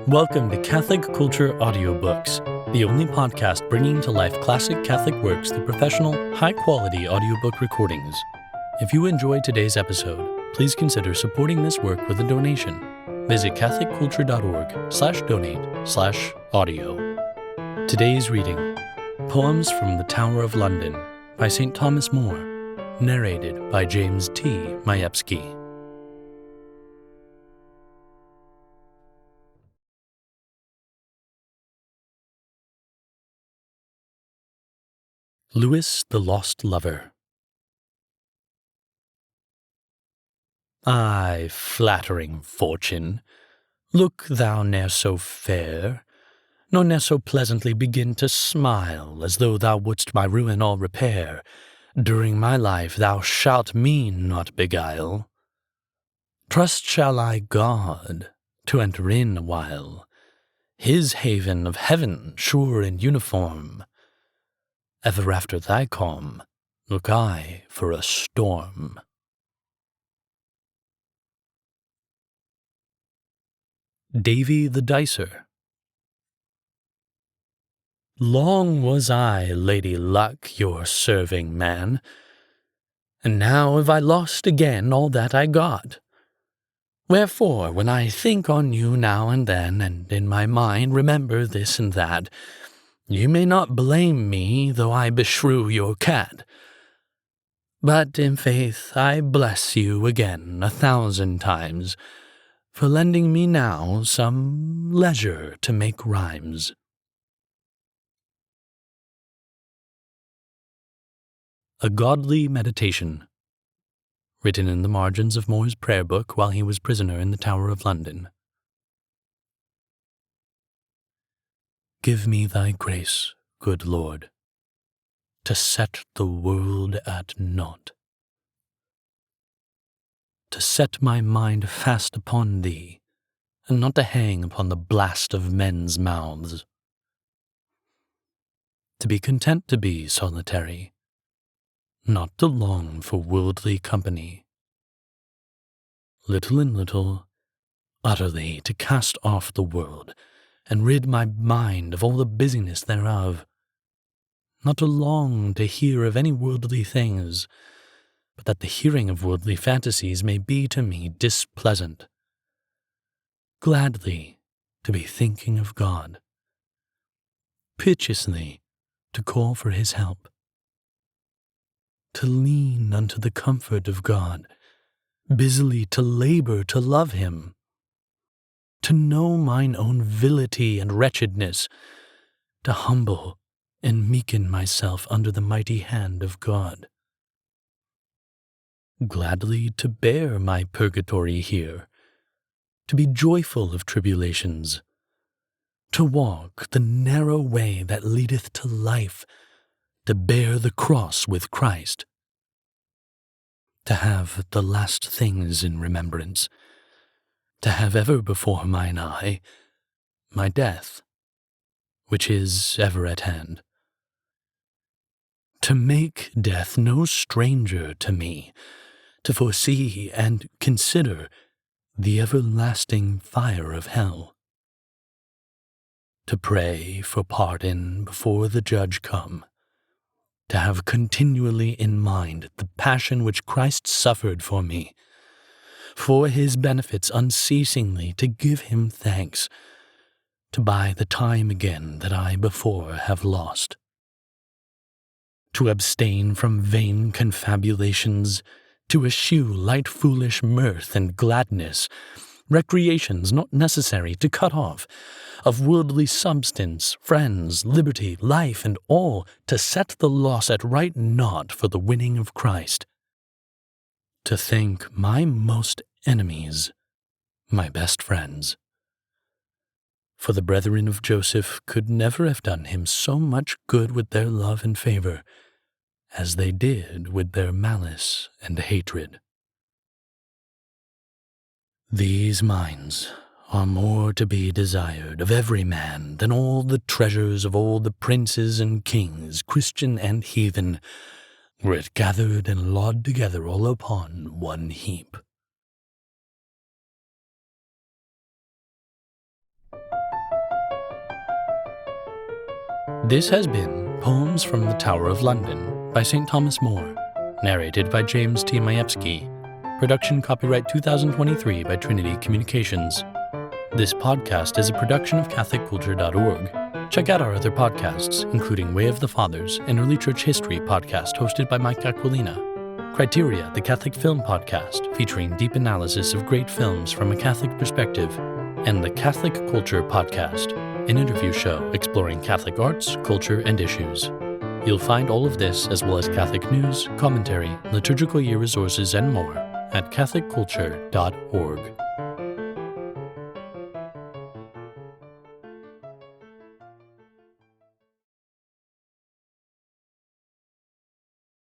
Welcome to Catholic Culture Audiobooks, the only podcast bringing to life classic Catholic works through professional, high-quality audiobook recordings. If you enjoyed today's episode, please consider supporting this work with a donation. Visit catholicculture.org/donate/audio. Today's reading, Poems from the Tower of London by St. Thomas More, narrated by James T. Majewski. Lewis the Lost Lover. Ay, flattering fortune, look thou ne'er so fair, nor ne'er so pleasantly begin to smile, as though thou wouldst my ruin all repair. During my life thou shalt me not beguile. Trust shall I God, to enter in a while, his haven of heaven sure and uniform. Ever after thy calm, look I for a storm. Davey the Dicer. Long was I, Lady Luck, your serving man, and now have I lost again all that I got. Wherefore, when I think on you now and then, and in my mind remember this and that, you may not blame me, though I beshrew your cat. But in faith I bless you again 1,000 times, for lending me now some leisure to make rhymes. A Godly Meditation, written in the margins of More's prayer book while he was prisoner in the Tower of London. Give me thy grace, good Lord, to set the world at naught, to set my mind fast upon thee, and not to hang upon the blast of men's mouths, to be content to be solitary, not to long for worldly company, little and little, utterly to cast off the world, and rid my mind of all the busyness thereof, not to long to hear of any worldly things, but that the hearing of worldly fantasies may be to me displeasant, gladly to be thinking of God, piteously to call for his help, to lean unto the comfort of God, busily to labor to love him, to know mine own vility and wretchedness, to humble and meeken myself under the mighty hand of God, gladly to bear my purgatory here, to be joyful of tribulations, to walk the narrow way that leadeth to life, to bear the cross with Christ, to have the last things in remembrance, to have ever before mine eye my death, which is ever at hand, to make death no stranger to me, to foresee and consider the everlasting fire of hell, to pray for pardon before the judge come, to have continually in mind the passion which Christ suffered for me, for his benefits unceasingly to give him thanks, to buy the time again that I before have lost, to abstain from vain confabulations, to eschew light foolish mirth and gladness, recreations not necessary, to cut off, of worldly substance, friends, liberty, life, and all, to set the loss at right naught for the winning of Christ, to think my most enemies my best friends. For the brethren of Joseph could never have done him so much good with their love and favor as they did with their malice and hatred. These minds are more to be desired of every man than all the treasures of all the princes and kings, Christian and heathen, were it gathered and lawed together all upon one heap. This has been Poems from the Tower of London by St. Thomas More, narrated by James T. Majewski. Production copyright 2023 by Trinity Communications. This podcast is a production of CatholicCulture.org. Check out our other podcasts, including Way of the Fathers, an early church history podcast hosted by Mike Aquilina, Criteria, the Catholic Film Podcast, featuring deep analysis of great films from a Catholic perspective, and the Catholic Culture Podcast, an interview show exploring Catholic arts, culture, and issues. You'll find all of this, as well as Catholic news, commentary, liturgical year resources, and more at CatholicCulture.org.